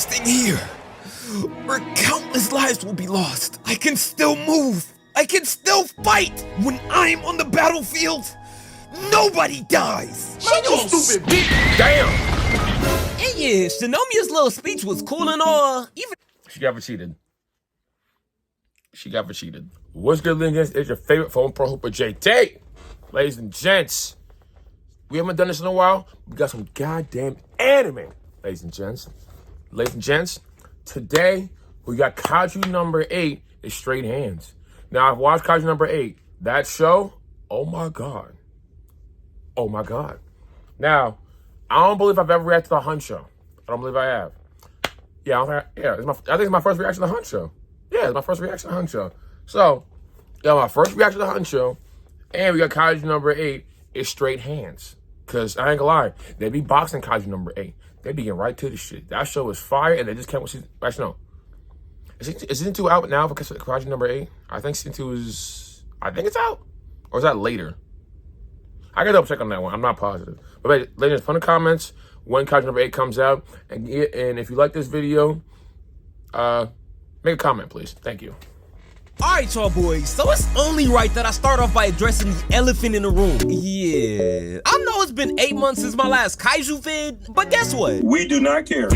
staying here, where countless lives will be lost. I can still move. I can still fight. When I'm on the battlefield, nobody dies. Man, you stupid bitch. Damn. And yeah, Shinomiya's little speech was cool and all. Even she got cheated. What's good, Lincolns? It's your favorite phone pro hooper, JT. Ladies and gents, we haven't done this in a while. We got some goddamn anime, ladies and gents. Today, we got Kaiju number 8, is Straight Hands. Now, I've watched Kaiju number 8. That show, oh my God. Now, I don't believe I've ever reacted to the Huncho. I don't believe I have. I think it's my first reaction to the Huncho. Yeah, it's my first reaction to Huncho. So, my first reaction to Huncho, and we got Kaiju number 8, is Straight Hands. Because, I ain't gonna lie, they be boxing Kaiju number 8. They be getting right to the shit. That show is fire, and they just can't... Actually, no. Is season 2 out now because of Kaiju number 8? I think season 2 is... I think it's out. Or is that later? I gotta double check on that one. I'm not positive. But ladies, put in the comments when Kaiju number 8 comes out. And if you like this video, make a comment, please. Thank you. Alright, y'all boys, so it's only right that I start off by addressing the elephant in the room. Yeah, I know it's been 8 months since my last Kaiju vid, but guess what? We do not care.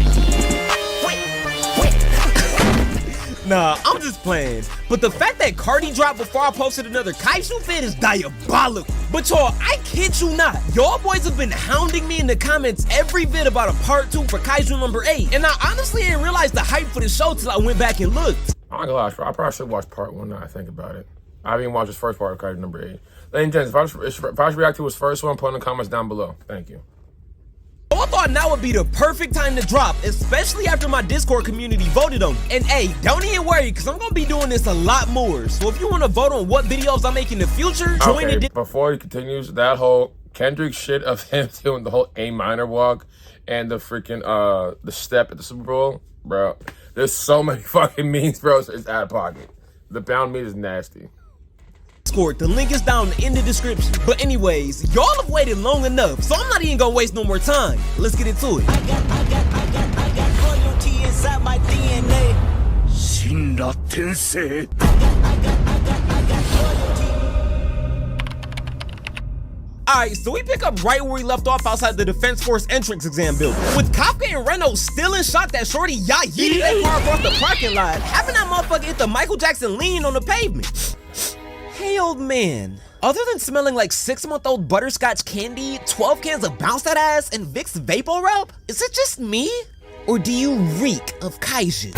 Nah, I'm just playing. But the fact that Cardi dropped before I posted another Kaiju vid is diabolical. But y'all, I kid you not, y'all boys have been hounding me in the comments every vid about a part 2 for Kaiju number 8. And I honestly didn't realize the hype for the show till I went back and looked. I'm not gonna lie, I probably should watch part 1 now I think about it. I haven't even watched this first part of Kaiju number 8. Ladies and gents, if I should react to his first one, put in the comments down below. Thank you. I thought now would be the perfect time to drop, especially after my Discord community voted on it. And hey, don't even worry, because I'm going to be doing this a lot more. So if you want to vote on what videos I make in the future, join the before he continues, that whole Kendrick shit of him doing the whole A minor walk and the freaking, the step at the Super Bowl, bro. There's so many fucking memes, bro. It's out of pocket. The bound meat is nasty. Discord, the link is down in the description. But anyways, y'all have waited long enough, so I'm not even gonna waste no more time. Let's get into it. I got loyalty inside my DNA. Alright, so we pick up right where we left off outside the Defense Force entrance exam building. With Kafka and Reno still in shock that Shorty yeeted that car across the parking lot, having that motherfucker hit the Michael Jackson lean on the pavement. Hey old man, other than smelling like 6-month-old butterscotch candy, 12 cans of Bounce That Ass, and Vicks Vapor Rub, is it just me? Or do you reek of Kaiju?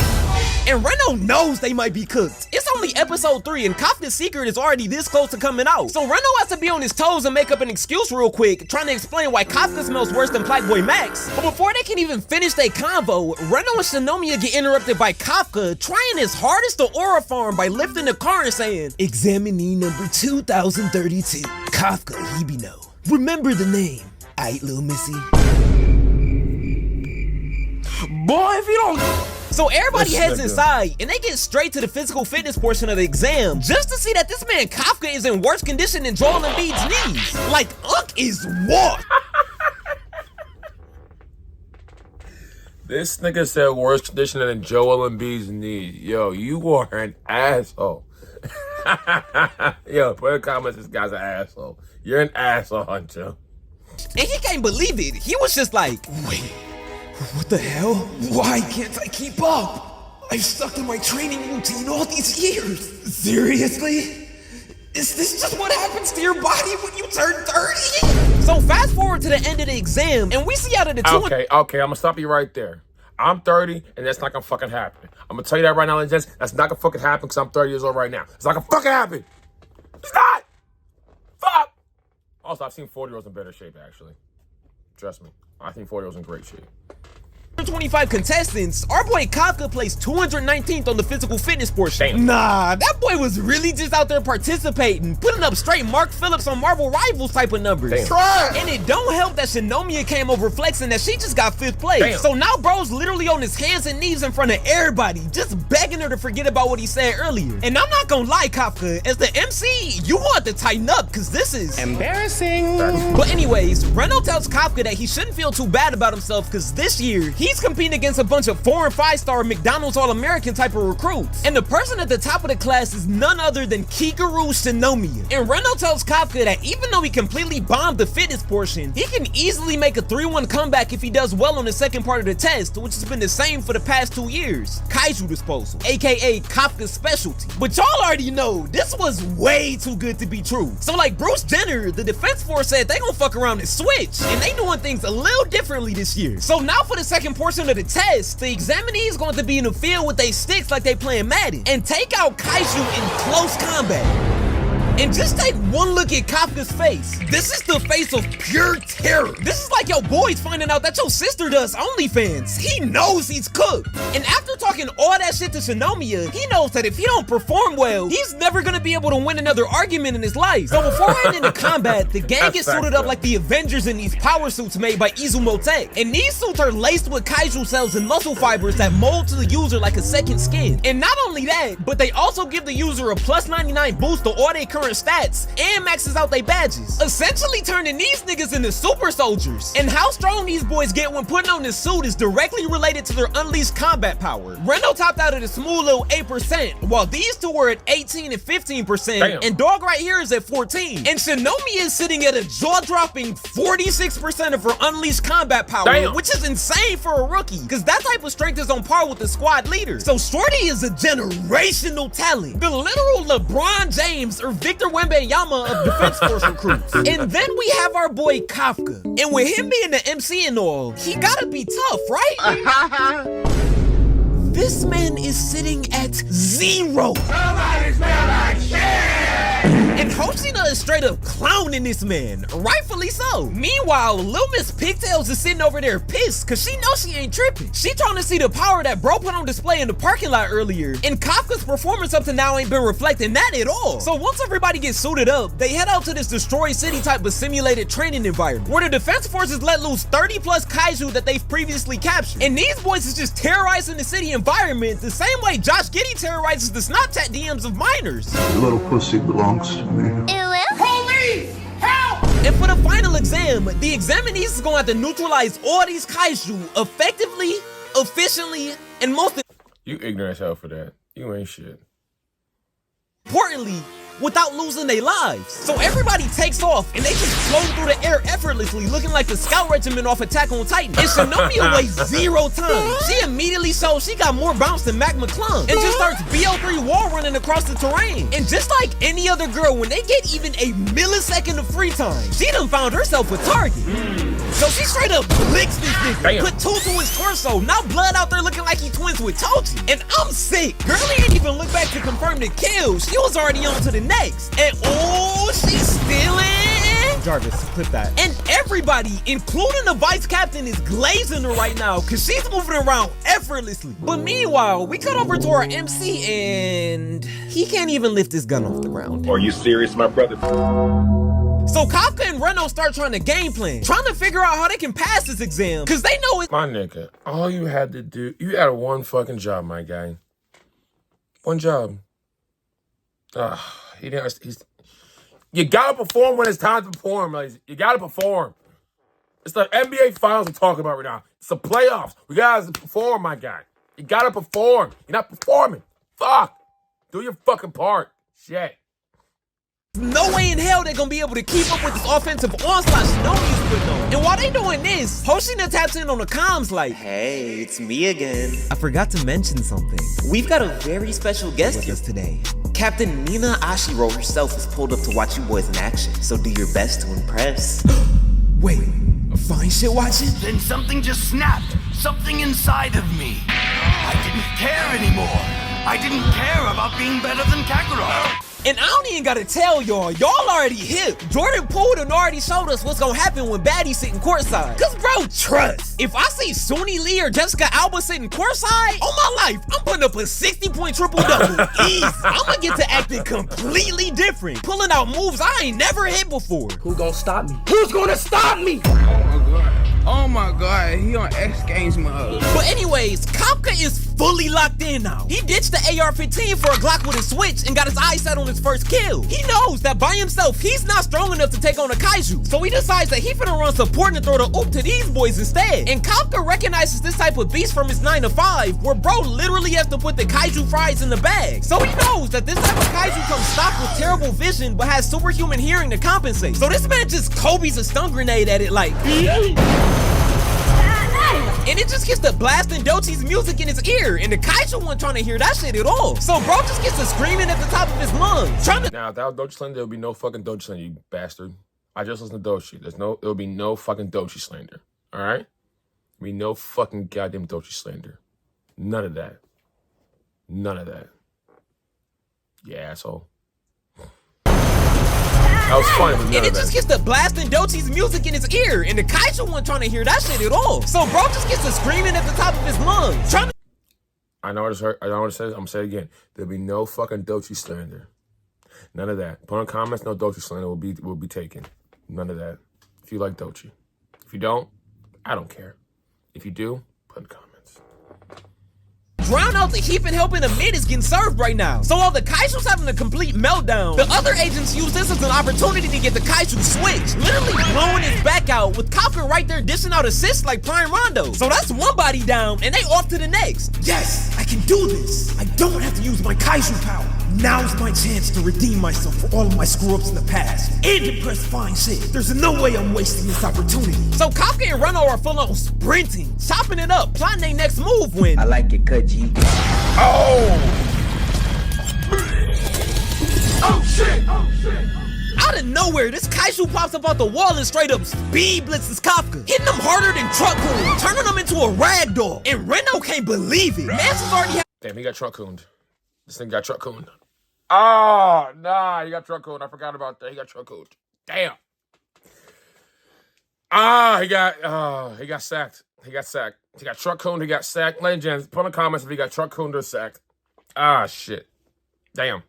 And Reno knows they might be cooked. It's only episode 3 and Kafka's secret is already this close to coming out. So Reno has to be on his toes and make up an excuse real quick, trying to explain why Kafka smells worse than Playboy Max. But before they can even finish their convo, Reno and Shinomiya get interrupted by Kafka trying his hardest to aura farm by lifting the car and saying, "Examinee number 2032, Kafka Hibino. Remember the name, aight little missy." Boy, if you don't... So everybody heads inside, and they get straight to the physical fitness portion of the exam, just to see that this man Kafka is in worse condition than Joel Embiid's knees. Like, is what? This nigga said worse condition than Joel Embiid's knees. Yo, you are an asshole. Yo, put in the comments, this guy's an asshole. You're an asshole, Huncho. And he can't believe it. He was just like, wait. What the hell? Why can't I keep up? I've stuck to my training routine all these years. Seriously? Is this just what happens to your body when you turn 30? So fast forward to the end of the exam, and we see out of the two... Okay, I'm gonna stop you right there. I'm 30, and that's not gonna fucking happen. I'm gonna tell you that right now, ladies and gents. That's not gonna fucking happen because I'm 30 years old right now. It's not gonna fucking happen. It's not! Fuck! Also, I've seen 40-year-olds in better shape, actually. Trust me. I think 40-year-olds in great shape. 25 contestants, our boy Kafka placed 219th on the physical fitness portion. Damn. Nah, that boy was really just out there participating, putting up straight Mark Phillips on Marvel Rivals type of numbers. Damn. And it don't help that Shinomiya came over flexing that she just got 5th place. Damn. So now bro's literally on his hands and knees in front of everybody, just begging her to forget about what he said earlier. And I'm not gonna lie, Kafka, as the MC, you want to tighten up, cause this is embarrassing. But anyways, Reno tells Kafka that he shouldn't feel too bad about himself, cause this year, he he's competing against a bunch of 4- and 5-star McDonald's All-American type of recruits. And the person at the top of the class is none other than Kikaru Shinomiya. And Reno tells Kafka that even though he completely bombed the fitness portion, he can easily make a 3-1 comeback if he does well on the second part of the test, which has been the same for the past 2 years. Kaiju disposal, aka Kafka's specialty. But y'all already know, this was way too good to be true. So like Bruce Jenner, the defense force said they gonna fuck around and switch, and they doing things a little differently this year. So now for the second portion of the test, the examinees going to be in the field with their sticks like they playing Madden, and take out Kaiju in close combat. And just take one look at Kafka's face. This is the face of pure terror. This is like your boys finding out that your sister does OnlyFans. He knows he's cooked. And after talking all that shit to Shinomiya, he knows that if he don't perform well, he's never gonna be able to win another argument in his life. So before heading into combat, the gang gets suited up like the Avengers in these power suits made by Izumo Tech. And these suits are laced with kaiju cells and muscle fibers that mold to the user like a second skin. And not only that, but they also give the user a +99 boost to all their current stats and maxes out their badges, essentially turning these niggas into super soldiers. And how strong these boys get when putting on this suit is directly related to their unleashed combat power. Reno topped out at a smooth little 8%, while these two were at 18 and 15%. Damn. And Dog right here is at 14. And Shinomiya is sitting at a jaw-dropping 46% of her unleashed combat power. Damn. Which is insane for a rookie, because that type of strength is on par with the squad leader. So Shorty is a generational talent, the literal LeBron James or Victor Wembanyama of Defense Force recruits. And then we have our boy Kafka. And with him being the MC and all, he gotta be tough, right? This man is sitting at 0. Somebody smell like shit! And Hoshina is straight up clowning this man, rightfully so. Meanwhile, Lil Miss Pigtails is sitting over there pissed cause she knows she ain't tripping. She trying to see the power that bro put on display in the parking lot earlier, and Kafka's performance up to now ain't been reflecting that at all. So once everybody gets suited up, they head out to this destroyed city type of simulated training environment where the defense forces let loose 30+ kaiju that they've previously captured. And these boys is just terrorizing the city environment the same way Josh Giddey terrorizes the Snapchat DMs of minors. Your little pussy belongs to me. Police! Help! And for the final exam, the examinees is gonna have to neutralize all these kaiju effectively, efficiently, and most You ignorant as hell for that. You ain't shit. importantly, without losing their lives. So everybody takes off and they just float through the air effortlessly, looking like the scout regiment off Attack on Titan. And Shinomiya weighs 0 tons. She immediately shows she got more bounce than Mac McClung and just starts BO3 wall running across the terrain. And just like any other girl, when they get even a millisecond of free time, she done found herself a target. So she straight up licks this nigga, Damn. put 2 to his torso, now blood out there looking like he twins with Tochi. And I'm sick. Girlie ain't even look back to confirm the kill. She was already on to the next. And oh, she's stealing. Jarvis, clip that. And everybody, including the vice captain, is glazing her right now because she's moving around effortlessly. But meanwhile, we cut over to our MC and he can't even lift his gun off the ground. Are you serious, my brother? So Kafka and Reno start trying to game plan, trying to figure out how they can pass this exam, because they know it. My nigga, all you had to do, you had one fucking job, my guy. One job. He didn't. You gotta perform when it's time to perform, ladies. You gotta perform. It's the NBA Finals we're talking about right now. It's the playoffs. We gotta perform, my guy. You gotta perform. You're not performing. Fuck. Do your fucking part. Shit. No way in hell they're gonna be able to keep up with this offensive onslaught Shinomiya's putting on. And while they doing this, Hoshina taps in on the comms like, Hey, it's me again. I forgot to mention something. We've got a very special guest With here us today. Captain Nina Ashiro herself is pulled up to watch you boys in action, so do your best to impress. Wait, fine shit watching? Then something just snapped. Something inside of me. I didn't care anymore. I didn't care about being better than Kakarot. And I don't even gotta tell y'all already hip. Jordan Poole done already showed us what's gonna happen when baddies sitting courtside. Cause bro, trust. If I see Suni Lee or Jessica Alba sitting courtside, on my life, I'm putting up a 60-point triple-double. Easy. I'ma get to acting completely different, pulling out moves I ain't never hit before. Who gonna stop me? Who's gonna stop me? Oh my God. Oh my god, he on X Games mode. But anyways, Kafka is fully locked in now. He ditched the AR-15 for a Glock with a switch and got his eyes set on his first kill. He knows that by himself, he's not strong enough to take on a Kaiju. So he decides that he finna run support and throw the oop to these boys instead. And Kafka recognizes this type of beast from his 9 to 5, where bro literally has to put the Kaiju fries in the bag. So he knows that this type of Kaiju comes stocked with terrible vision, but has superhuman hearing to compensate. So this man just Kobe's a stun grenade at it like... And it just gets to blasting Dochi's music in his ear, and the Kaiju wasn't trying to hear that shit at all. So bro just gets to screaming at the top of his lungs, trying to— Now, if that was Dochi slander, there would be no fucking Dochi slander, you bastard. I just listened to Dochi. There'll be no fucking Dochi slander. All right? There'll be no fucking goddamn Dochi slander. None of that. None of that. You asshole. That was funny, but none and it of that. just gets to blasting Dochi's music in his ear, and the Kaiju wasn't trying to hear that shit at all. So bro just gets to screaming at the top of his lungs, trying to— I know what it says. I'm gonna say it again. There'll be no fucking Dochi slander. None of that. Put on comments, no Dochi slander will be taken. None of that. If you like Dochi. If you don't, I don't care. If you do, put in the comments. drown out the heap and help in the mid is getting served right now. So while the Kaiju's having a complete meltdown, the other agents use this as an opportunity to get the Kaiju switched, literally blowing his back out with Kafka right there dishing out assists like Prime Rondo. So that's one body down and they off to the next. Yes, I can do this. I don't have to use my Kaiju power. Now's my chance to redeem myself for all of my screw-ups in the past and impress fine shit. There's no way I'm wasting this opportunity. So Kafka and Reno are full on sprinting, chopping it up, plotting their next move when— I like your Kaiji. Oh shit! Oh shit! out of nowhere, this Kaiju pops up out the wall and straight up speed blitzes Kafka, hitting him harder than Truck Coon, turning him into a ragdoll. And Reno can't believe it. Manson's already had— Damn, he got Truck Cooned. This thing got Truck Cooned. Oh, nah, he got Truck Cooned. I forgot about that. He got Truck Cooned. Damn. He got sacked. He got sacked. He got Truck Cooned. He got sacked. Ladies and gentlemen, put in the comments if he got Truck Cooned or sacked. Shit. Damn.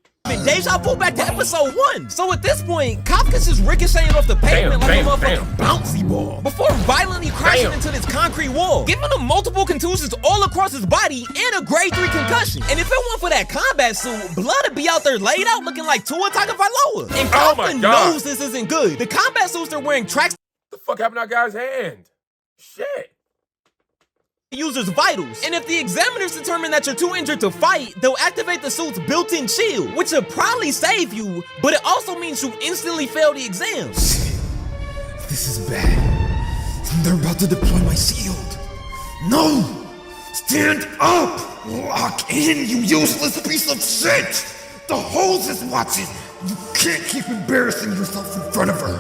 deja vu back to episode 1. So at this point, Kafka's just ricocheting off the pavement like a motherfucking bouncy ball before violently crashing into this concrete wall, giving him multiple contusions all across his body and a grade 3 concussion. And if it weren't for that combat suit, Blood would be out there laid out looking like Tua Tagovailoa. And Kafka knows this isn't good. The combat suits they're wearing tracks— What the fuck happened to that guy's hand? Shit. User's vitals. And if the examiners determine that you're too injured to fight, they'll activate the suit's built-in shield, which will probably save you, but it also means you instantly fail the exam. This is bad. They're about to deploy my shield. No! Stand up! Lock in, you useless piece of shit! The hose is watching. You can't keep embarrassing yourself in front of her.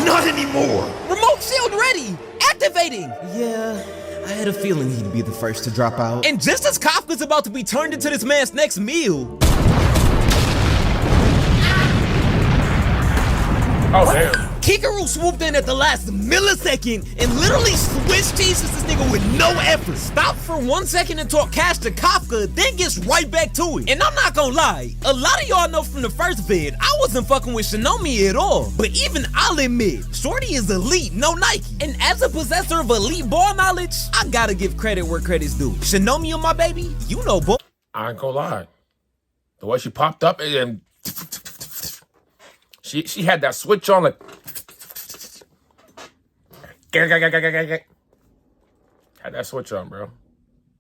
Not anymore! Remote shield ready! Activating! Yeah, I had a feeling he'd be the first to drop out. And just as Kafka's about to be turned into this man's next meal— Oh, damn. Kikaru swooped in at the last millisecond and literally switched chases this nigga with no effort. Stopped for 1 second and talk cash to Kafka, then gets right back to it. And I'm not gonna lie, a lot of y'all know from the first vid, I wasn't fucking with Shinomiya at all. But even I'll admit, Shorty is elite, no Nike. And as a possessor of elite ball knowledge, I gotta give credit where credit's due. Shinomiya, my baby, you know, boy. I ain't gonna lie. The way she popped up and she had that switch on like had that switch on, bro.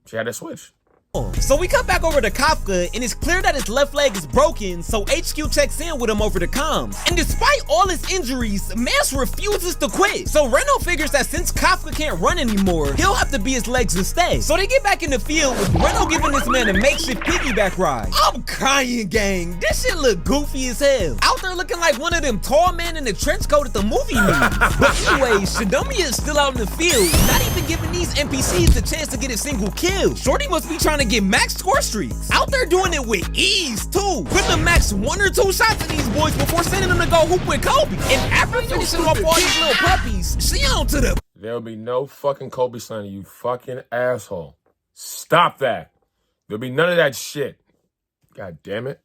She had that switch. So we cut back over to Kafka, and it's clear that his left leg is broken, so HQ checks in with him over the comms. And despite all his injuries, Mance refuses to quit. So Reno figures that since Kafka can't run anymore, he'll have to be his legs instead. So they get back in the field with Reno giving this man a makeshift piggyback ride. I'm crying, gang. This shit look goofy as hell. Out there looking like one of them tall men in the trench coat at the movie memes. But anyway, Shinomiya is still out in the field, not even giving these NPCs a chance to get a single kill. Shorty must be trying to get max score streaks. Out there doing it with ease too. Putting the max 1 or 2 shots at these boys before sending them to go hoop with Kobe. And after finishing off all these little puppies, she on to the— There'll be no fucking Kobe slander, you fucking asshole. Stop that. There'll be none of that shit. God damn it.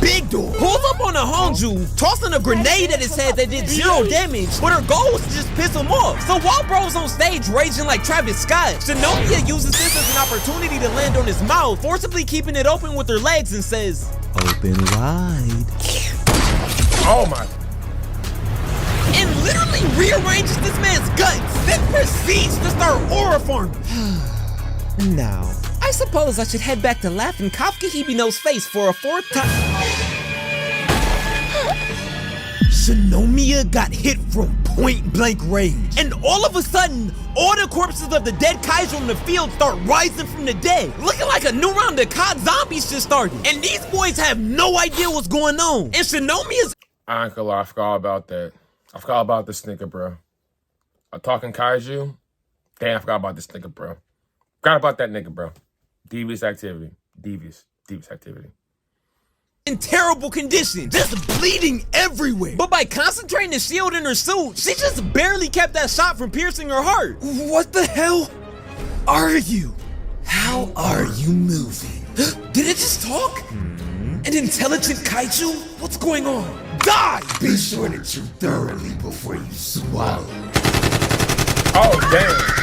big big door, pulls up on a Huncho, tossing a grenade at his head that did 0 damage, but her goal was to just piss him off. So while bro's on stage raging like Travis Scott, Shinomiya uses this as an opportunity to land on his mouth, forcibly keeping it open with her legs and says, "Open wide." Oh my. And literally rearranges this man's guts, then proceeds to start aura farming. Now, I suppose I should head back to laughing Kafka Hibino's face for a 4th time. Shinomiya got hit from point blank range, and all of a sudden, all the corpses of the dead Kaiju in the field start rising from the dead, looking like a new round of COD zombies just started. And these boys have no idea what's going on. And Shinomiya's— I ain't gonna lie, I forgot about that. I forgot about this nigga, bro. I'm talking Kaiju. Damn, I forgot about this nigga, bro. Forgot about that nigga, bro. Devious activity. Devious activity. in terrible condition, just bleeding everywhere. But by concentrating the shield in her suit, she just barely kept that shot from piercing her heart. What the hell are you? How are you moving? Did it just talk? An intelligent kaiju? What's going on? Die! Be sure to chew thoroughly before you swallow. Oh, damn.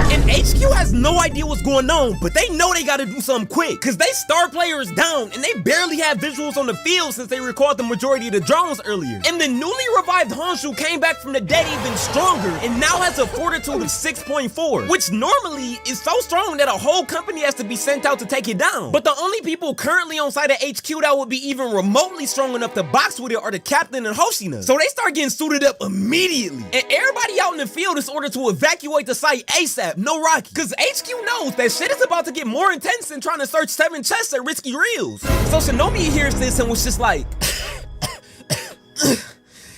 And HQ has no idea what's going on, but they know they gotta do something quick, cause they star player is down, and they barely have visuals on the field since they recalled the majority of the drones earlier. And the newly revived Huncho came back from the dead even stronger, and now has a fortitude of 6.4, which normally is so strong that a whole company has to be sent out to take it down. But the only people currently on site at HQ that would be even remotely strong enough to box with it are the captain and Hoshina. So they start getting suited up immediately, and everybody out in the field is ordered to evacuate the site ASAP. No Rocky, cause HQ knows that shit is about to get more intense than trying to search 7 chests at risky reels. So Shinomiya hears this and was just like,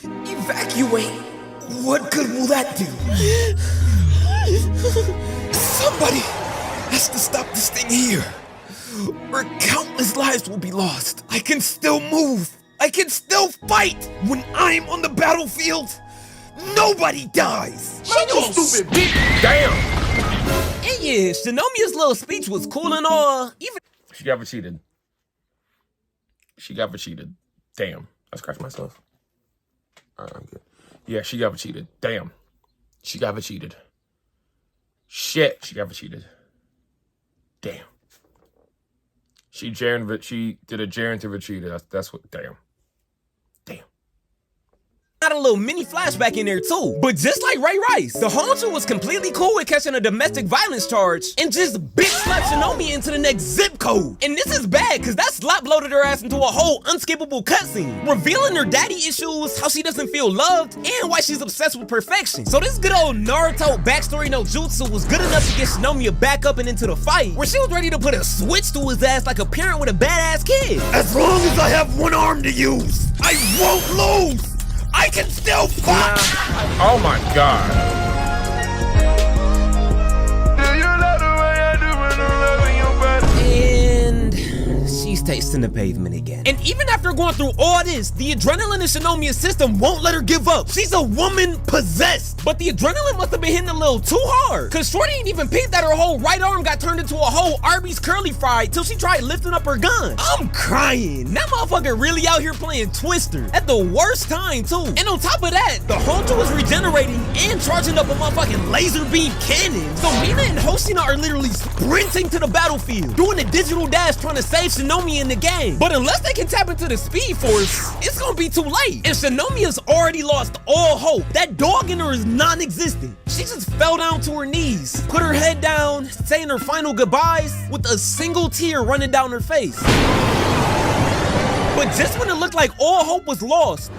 evacuate? What good will that do? Somebody has to stop this thing here, or countless lives will be lost. I can still move. I can still fight. When I'm on the battlefield, nobody dies. Man, you stupid bitch. Damn. and yeah, Shinomiya's little speech was cool and all, even— She got cheated. She got cheated. Damn. I scratched myself. Alright, I'm good. Yeah, she got cheated. Damn. She got cheated. Shit, she got cheated. Damn. She did a Jaren to Vegeta. That's what. Damn. got a little mini flashback in there too. But just like Ray Rice, the Huncho was completely cool with catching a domestic violence charge and just bitch slapped Shinomiya into the next zip code. And this is bad because that slap loaded her ass into a whole unskippable cutscene, revealing her daddy issues, how she doesn't feel loved, and why she's obsessed with perfection. So this good old Naruto backstory no jutsu was good enough to get Shinomiya back up and into the fight, where she was ready to put a switch to his ass like a parent with a badass kid. As long as I have one arm to use, I won't lose. I can still fight! Oh my god. And she's tasting the pavement again. And even after going through all this, the adrenaline in Shinomiya's system won't let her give up. She's a woman possessed. But the adrenaline must have been hitting a little too hard, cause Shorty ain't even peeped that her whole right arm got turned into a whole Arby's curly fry till she tried lifting up her gun. I'm crying. That motherfucker really out here playing Twister at the worst time too. And on top of that, the Huncho is regenerating and charging up a motherfucking laser beam cannon. So Mina and Hoshina are literally sprinting to the battlefield, doing a digital dash trying to save Shinomiya in the game. But unless they can tap into the speed force, it's gonna be too late. And Shinomiya's already lost all hope. That dog in her is non-existent. She just fell down to her knees, put her head down, saying her final goodbyes with a single tear running down her face. But just when it looked like all hope was lost,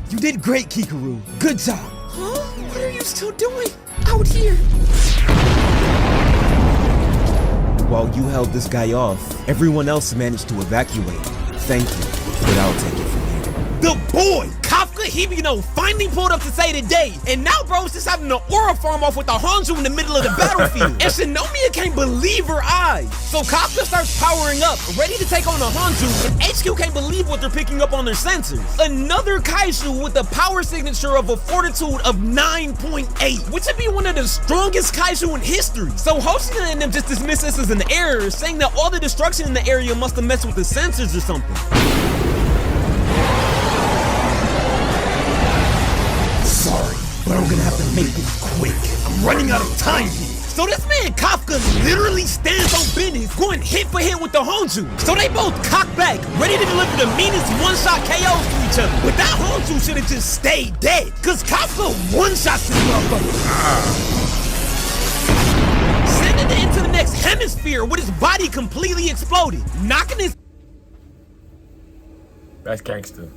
you did great, Kikaru. Good job. Huh? What are you still doing out here? While you held this guy off, everyone else managed to evacuate. Thank you, but I'll take it from here. The boy, Kafka Hibino, finally pulled up to say today, and now bro's just having an aura farm off with the Huncho in the middle of the battlefield. And Shinomiya can't believe her eyes. So Kafka starts powering up, ready to take on the Huncho, and HQ can't believe what they're picking up on their sensors. Another Kaiju with a power signature of a fortitude of 9.8, which would be one of the strongest Kaiju in history. So Hoshina and them just dismiss this as an error, saying that all the destruction in the area must have messed with the sensors or something. gonna have to make this quick. I'm running out of time here. So this man Kafka literally stands on business, going hit for hit with the Huncho. So they both cock back, ready to deliver the meanest one-shot KOs to each other. But that Huncho should have just stayed dead, cause Kafka one-shots this motherfucker. Sending it into the next hemisphere with his body completely exploded, knocking his... That's gangster.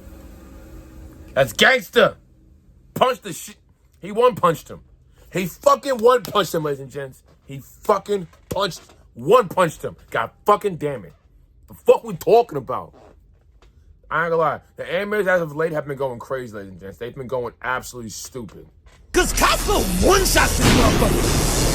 That's gangster. Punch the shit. He one-punched him. He fucking one-punched him, ladies and gents. He fucking one-punched him. God fucking damn it. The fuck we talking about? I ain't gonna lie. The animators as of late have been going crazy, ladies and gents. They've been going absolutely stupid. Cause Kafka one-shots this motherfucker.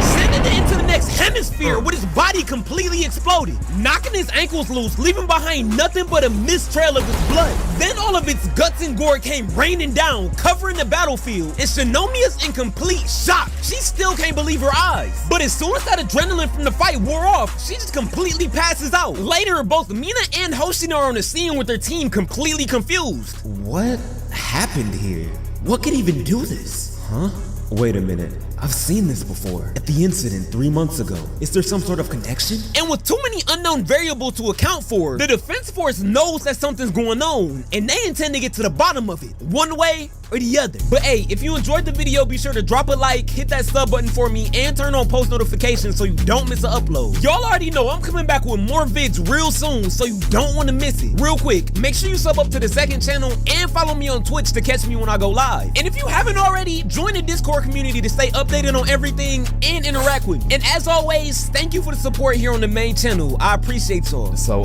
Sending it into the next hemisphere with his body completely exploded, knocking his ankles loose, leaving behind nothing but a mist trail of his blood. Then all of its guts and gore came raining down, covering the battlefield, and Shinomiya's in complete shock. She still can't believe her eyes. But as soon as that adrenaline from the fight wore off, she just completely passes out. Later, both Mina and Hoshino are on the scene with their team completely confused. What happened here? What could even do this? Huh? Wait a minute. I've seen this before. At the incident 3 months ago. Is there some sort of connection? And with too many unknown variables to account for, the Defense Force knows that something's going on, and they intend to get to the bottom of it, one way or the other. But hey, if you enjoyed the video, be sure to drop a like, hit that sub button for me, and turn on post notifications so you don't miss an upload. Y'all already know I'm coming back with more vids real soon, so you don't want to miss it. Real quick, make sure you sub up to the second channel and follow me on Twitch to catch me when I go live. And if you haven't already, join the Discord community to stay updated on everything and interact with me. And as always, thank you for the support here on the main channel. I appreciate y'all. So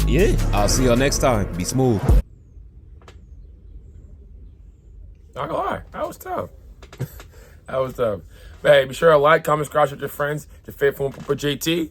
yeah, I'll see y'all next time. Be smooth. Not gonna lie, that was tough. That was tough. But hey, be sure to like, comment, subscribe with your friends, your faithful GT.